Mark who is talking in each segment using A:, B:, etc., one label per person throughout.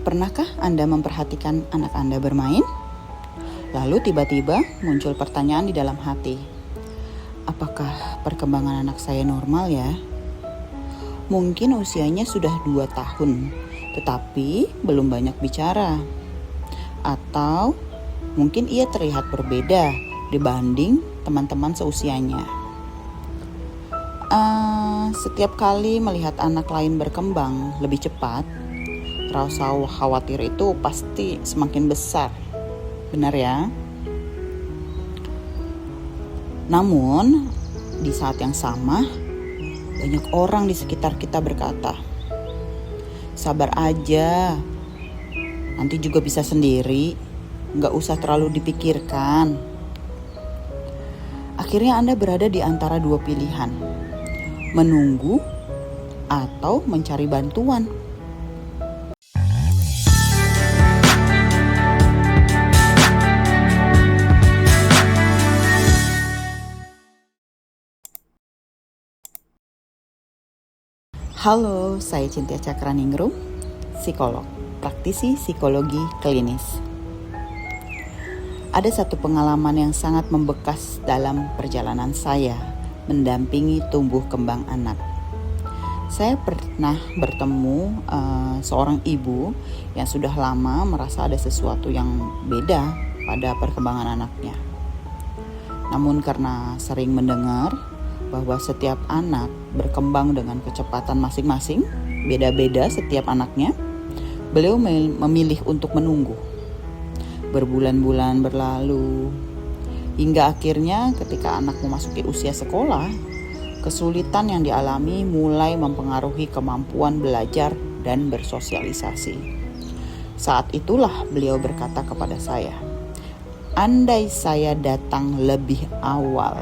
A: Pernahkah Anda memperhatikan anak Anda bermain? Lalu tiba-tiba muncul pertanyaan di dalam hati. Apakah perkembangan anak saya normal ya? Mungkin usianya sudah 2 tahun, tetapi belum banyak bicara. Atau mungkin ia terlihat berbeda dibanding teman-teman seusianya. Setiap kali melihat anak lain berkembang lebih cepat, rasa khawatir itu pasti semakin besar. Benar ya? Namun, di saat yang sama, banyak orang di sekitar kita berkata, sabar aja, nanti juga bisa sendiri, gak usah terlalu dipikirkan. Akhirnya Anda berada di antara 2 pilihan, menunggu atau mencari bantuan. Halo, saya Cynthia Cakraningrum, psikolog, praktisi psikologi klinis. Ada satu pengalaman yang sangat membekas dalam perjalanan saya mendampingi tumbuh kembang anak. Saya pernah bertemu seorang ibu yang sudah lama merasa ada sesuatu yang beda pada perkembangan anaknya. Namun karena sering mendengar bahwa setiap anak berkembang dengan kecepatan masing-masing, beda-beda setiap anaknya, beliau memilih untuk menunggu. Berbulan-bulan berlalu, hingga akhirnya ketika anak memasuki usia sekolah, kesulitan yang dialami mulai mempengaruhi kemampuan belajar dan bersosialisasi. Saat itulah beliau berkata kepada saya, andai saya datang lebih awal.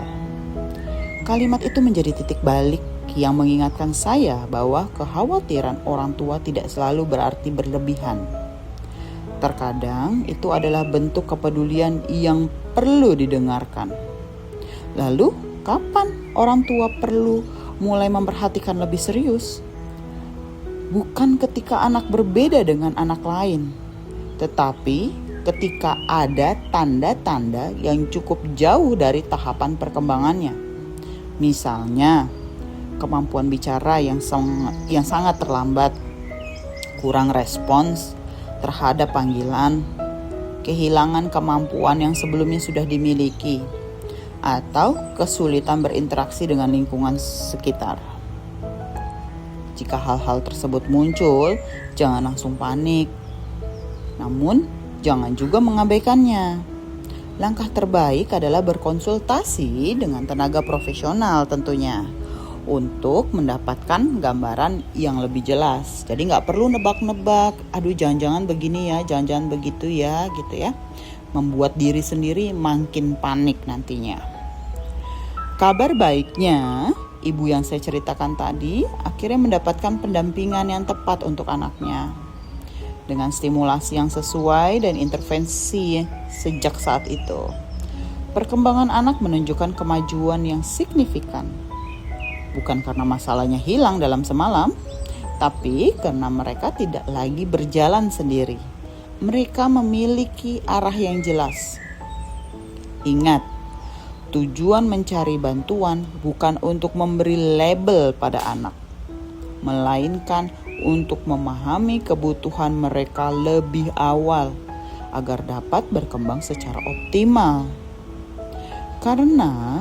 A: Kalimat itu menjadi titik balik yang mengingatkan saya bahwa kekhawatiran orang tua tidak selalu berarti berlebihan. Terkadang itu adalah bentuk kepedulian yang perlu didengarkan. Lalu, kapan orang tua perlu mulai memperhatikan lebih serius? Bukan ketika anak berbeda dengan anak lain, tetapi ketika ada tanda-tanda yang cukup jauh dari tahapan perkembangannya. Misalnya, kemampuan bicara yang sangat terlambat, kurang respons terhadap panggilan, kehilangan kemampuan yang sebelumnya sudah dimiliki, atau kesulitan berinteraksi dengan lingkungan sekitar. Jika hal-hal tersebut muncul, jangan langsung panik. Namun, jangan juga mengabaikannya. Langkah terbaik adalah berkonsultasi dengan tenaga profesional tentunya untuk mendapatkan gambaran yang lebih jelas. Jadi gak perlu nebak-nebak, aduh jangan-jangan begini ya, jangan-jangan begitu ya gitu ya. Membuat diri sendiri makin panik nantinya. Kabar baiknya, ibu yang saya ceritakan tadi akhirnya mendapatkan pendampingan yang tepat untuk anaknya. Dengan stimulasi yang sesuai dan intervensi sejak saat itu. Perkembangan anak menunjukkan kemajuan yang signifikan. Bukan karena masalahnya hilang dalam semalam, tapi karena mereka tidak lagi berjalan sendiri. Mereka memiliki arah yang jelas. Ingat, tujuan mencari bantuan bukan untuk memberi label pada anak, melainkan untuk memahami kebutuhan mereka lebih awal agar dapat berkembang secara optimal. Karena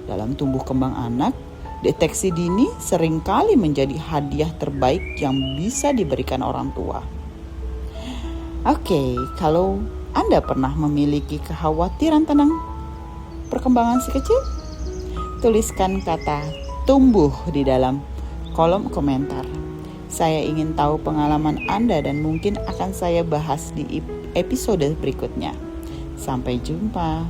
A: dalam tumbuh kembang anak, deteksi dini seringkali menjadi hadiah terbaik yang bisa diberikan orang tua. Oke, kalau Anda pernah memiliki kekhawatiran tentang perkembangan si kecil, tuliskan kata tumbuh di dalam kolom komentar. Saya ingin tahu pengalaman Anda dan mungkin akan saya bahas di episode berikutnya. Sampai jumpa.